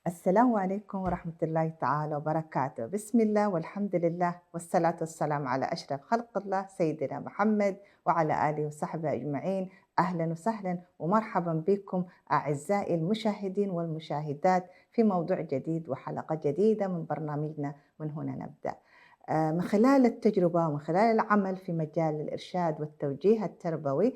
السلام عليكم ورحمة الله تعالى وبركاته. بسم الله والحمد لله والصلاة والسلام على أشرف خلق الله سيدنا محمد وعلى آله وصحبه أجمعين. أهلا وسهلا ومرحبا بكم أعزائي المشاهدين والمشاهدات في موضوع جديد وحلقة جديدة من برنامجنا من هنا نبدأ. من خلال التجربة ومن خلال العمل في مجال الإرشاد والتوجيه التربوي،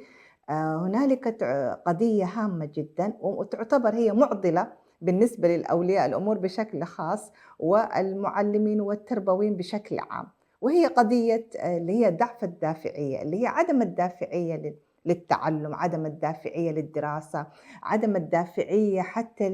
هنالك قضية هامة جدا وتعتبر هي معضلة بالنسبة للأولياء الأمور بشكل خاص والمعلمين والتربويين بشكل عام، وهي قضية اللي هي ضعف الدافعية، اللي هي عدم الدافعية للتعلم، عدم الدافعية للدراسة، عدم الدافعية حتى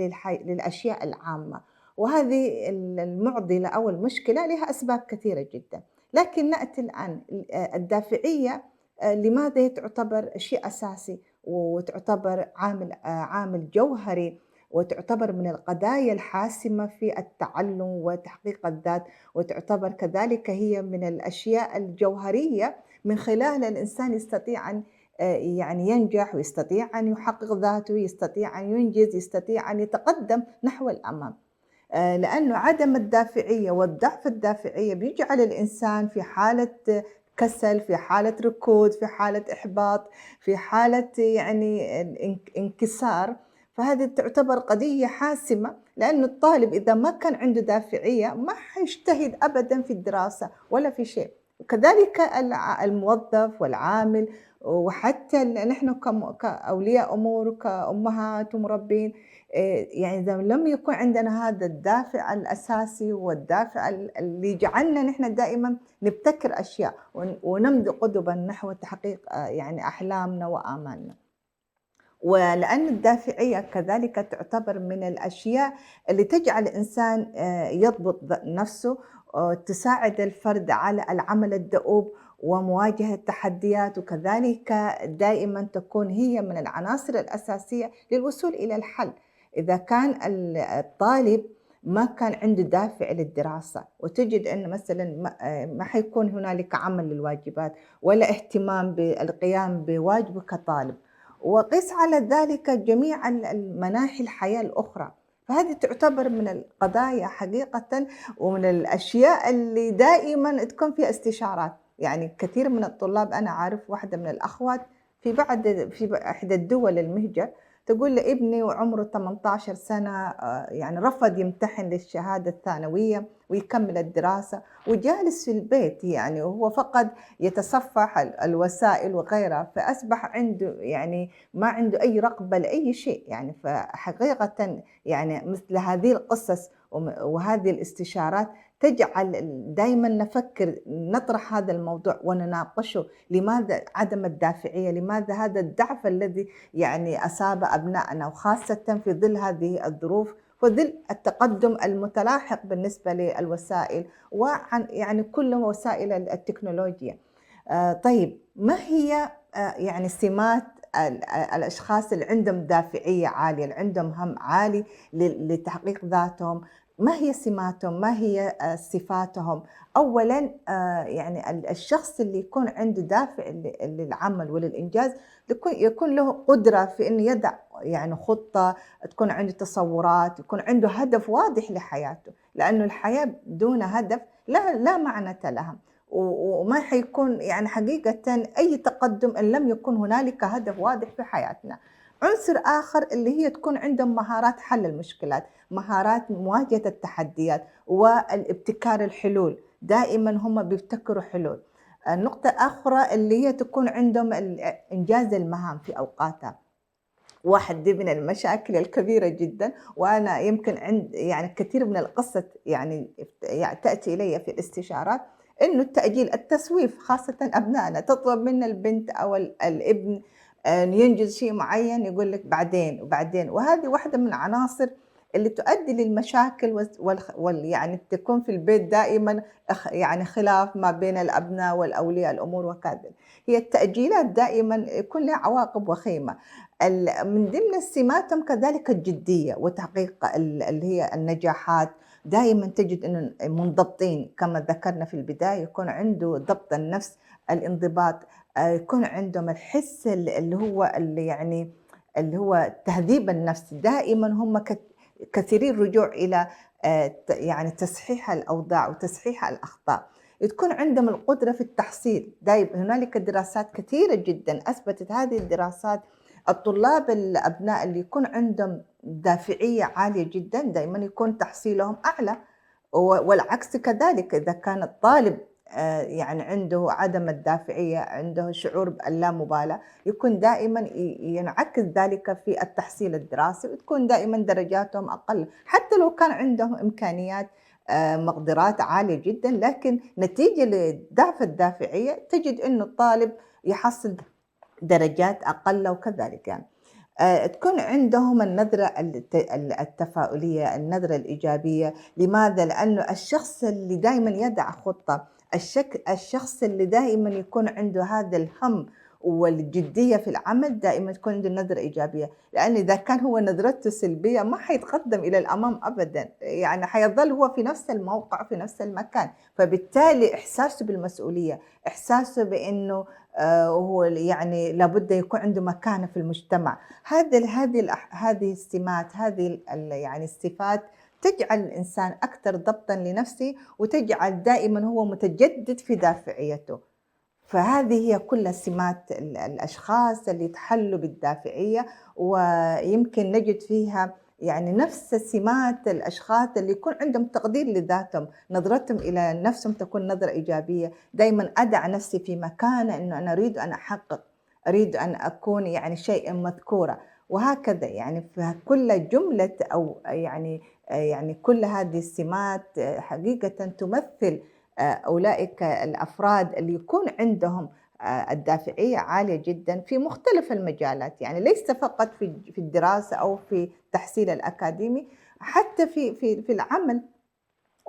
للأشياء العامة. وهذه المعضلة أو المشكلة لها أسباب كثيرة جدا، لكن نأتي الآن الدافعية لماذا هي تعتبر شيء أساسي وتعتبر عامل جوهري وتعتبر من القضايا الحاسمة في التعلم وتحقيق الذات، وتعتبر كذلك هي من الأشياء الجوهرية من خلالها الإنسان يستطيع أن يعني ينجح ويستطيع أن يحقق ذاته، يستطيع أن ينجز، يستطيع أن يتقدم نحو الأمام. لأنه عدم الدافعية والضعف الدافعية بيجعل الإنسان في حالة كسل، في حالة ركود، في حالة إحباط، في حالة يعني انكسار. فهذه تعتبر قضية حاسمة، لأنه الطالب إذا ما كان عنده دافعية ما حيجتهد أبدا في الدراسة ولا في شيء. وكذلك الموظف والعامل، وحتى نحن كأولياء أمور وكأمهات ومربين، يعني إذا لم يكن عندنا هذا الدافع الأساسي والدافع اللي يجعلنا نحن دائمًا نبتكر أشياء ونمضي قدمًا نحو تحقيق يعني أحلامنا وآمالنا. ولأن الدافعية كذلك تعتبر من الأشياء اللي تجعل الإنسان يضبط نفسه، تساعد الفرد على العمل الدؤوب ومواجهة التحديات، وكذلك دائمًا تكون هي من العناصر الأساسية للوصول إلى الحل. إذا كان الطالب ما كان عنده دافع للدراسة، وتجد أن مثلًا ما حيكون هنالك عمل للواجبات ولا اهتمام بالقيام بواجبه كطالب. وقِس على ذلك جميع مناحي الحياة الأخرى، فهذه تعتبر من القضايا حقيقةً ومن الأشياء اللي دائمًا تكون فيها استشارات. يعني كثير من الطلاب، أنا أعرف واحدة من الأخوات في إحدى الدول المهجر تقول لي ابني وعمره 18 سنة يعني رفض يمتحن للشهادة الثانوية ويكمل الدراسة وجالس في البيت، يعني وهو فقط يتصفح الوسائل وغيرها، فأصبح عنده يعني ما عنده أي رغبة لأي شيء يعني. فحقيقةً يعني مثل هذه القصص وهذه الاستشارات تجعل دايمًا نفكر نطرح هذا الموضوع ونناقشه. لماذا عدم الدافعية؟ لماذا هذا الضعف الذي يعني أصاب أبنائنا، وخاصةً في ظل هذه الظروف، وظل التقدم المتلاحق بالنسبة للوسائل وعن يعني كل وسائل التكنولوجيا. طيب ما هي يعني سمات الأشخاص اللي عندهم دافعية عالية، اللي عندهم هَم عالي لتحقيق ذاتهم؟ ما هي سماتهم؟ ما هي صفاتهم؟ أولًا يعني الشخص اللي يكون عنده دافع للعمل وللإنجاز يكون له قدرة في إنه يضع يعني خطة، تكون عنده تصورات، يكون عنده هدف واضح لحياته، لأنه الحياة دون هدف لا معنى لها. وما حيكون يعني حقيقةً أي تقدم إن لم يكن هنالك هدف واضح في حياتنا. عنصر آخر اللي هي تكون عندهم مهارات حل المشكلات، مهارات مواجهة التحديات والابتكار الحلول، دائمًا هم بيبتكروا حلول. النقطة الأخرى اللي هي تكون عندهم إنجاز المهام في أوقاتها. واحد دي من المشاكل الكبيرة جدًا، وأنا يمكن يعني كثير من القصة يعني تأتي إلي في الاستشارات إنه التسويف، خاصةً أبنائنا، تطلب من البنت أو الابن أن ينجز شيء معين يقول لك بعدين وبعدين، وهذه واحدة من العناصر اللي تؤدي للمشاكل يعني تكون في البيت دائمًا يعني خلاف ما بين الأبناء والأولياء الأمور وكذا. هي التأجيلات دائمًا يكون لها عواقب وخيمة. من ضمن سماتهم كذلك الجدية وتحقيق اللي هي النجاحات، دائمًا تجد إنه منضبطين كما ذكرنا في البداية، يكون عنده ضبط النفس، الانضباط، يكون عندهم الحس اللي هو يعني اللي هو تهذيب النفس، دائمًا هم كثيري الرجوع إلى يعني تصحيح الأوضاع وتصحيح الأخطاء. تكون عندهم القدرة في التحصيل. هنالك دراسات كثيرة جدًا أثبتت هذه الدراسات الطلاب الأبناء اللي يكون عندهم دافعية عالية جدًا دائمًا يكون تحصيلهم أعلى. والعكس كذلك إذا كان الطالب يعني عنده عدم الدافعية، عنده شعور باللامبالاة، يكون دائمًا ينعكس ذلك في التحصيل الدراسي، وتكون دائمًا درجاتهم أقل، حتى لو كان عندهم إمكانيات مقدرات عالية جدًا، لكن نتيجة لضعف الدافعية تجد إنه الطالب يحصل درجات أقل وكذلك يعني. تكون عندهم النظرة التفاؤلية، النظرة الإيجابية. لماذا؟ لأنه الشخص اللي دايمًا يضع خطة، الشخص اللي دائمًا يكون عنده هذا الهَم والجدية في العمل، دائمًا تكون عنده نظرة إيجابية، لأن إذا كان هو نظرته سلبية ما حيتقدم إلى الأمام أبدًا، يعني حيظل هو في نفس الموقع، في نفس المكان، فبالتالي إحساسه بالمسؤولية، إحساسه بإنه هو يعني لابد يكون عنده مكانة في المجتمع. هذه السمات، هذه يعني الصفات تجعل الإنسان أكثر ضبطًا لنفسه، وتجعل دائمًا هو متجدد في دافعيته. فهذه هي كلها سمات الأشخاص اللي يتحلوا بالدافعية، ويمكن نجد فيها يعني نفس سمات الأشخاص اللي يكون عندهم تقدير لذاتهم، نظرتهم إلى نفسهم تكون نظرة إيجابية، دايمًا أضع نفسي في مكانة إنه أنا أريد أن أحقق، أريد أن أكون يعني شيئًا مذكورة، وهكذا يعني فكل جملة أو يعني كل هذه السمات حقيقةً تمثل أولئك الأفراد اللي يكون عندهم الدافعية عالية جدًا في مختلف المجالات، يعني ليس فقط في الدراسة أو في التحصيل الأكاديمي، حتى في العمل،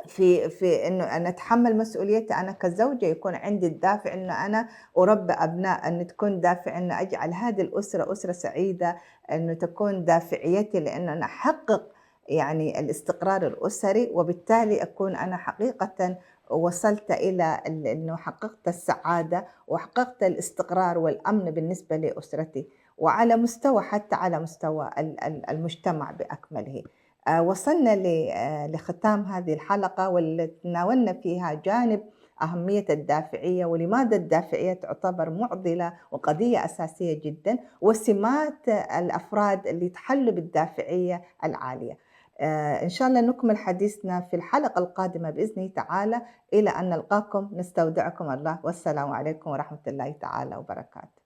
في إنه أنا أتحمل مسؤوليتي أنا كزوجة، يكون عندي الدافع إنه أنا أربي أبناء، أن تكون دافع إنه أجعل هذه الأسرة أسرة سعيدة، إنه تكون دافعيتي لإنه أنا أحقق يعني الاستقرار الأسري، وبالتالي أكون أنا حقيقةً وصلت إلى إنه حققت السعادة وحققت الاستقرار والأمن بالنسبة لأسرتي، وعلى مستوى حتى على مستوى المجتمع بأكمله. وصلنا لختام هذه الحلقة واللي تناولنا فيها جانب أهمية الدافعية، ولماذا الدافعية تعتبر معضلة وقضية أساسية جدًا، وسمات الأفراد اللي يتحلوا بالدافعية العالية. إن شاء الله نكمل حديثنا في الحلقة القادمة بإذنه تعالى، إلى أن نلقاكم نستودعكم الله، والسلام عليكم ورحمة الله تعالى وبركاته.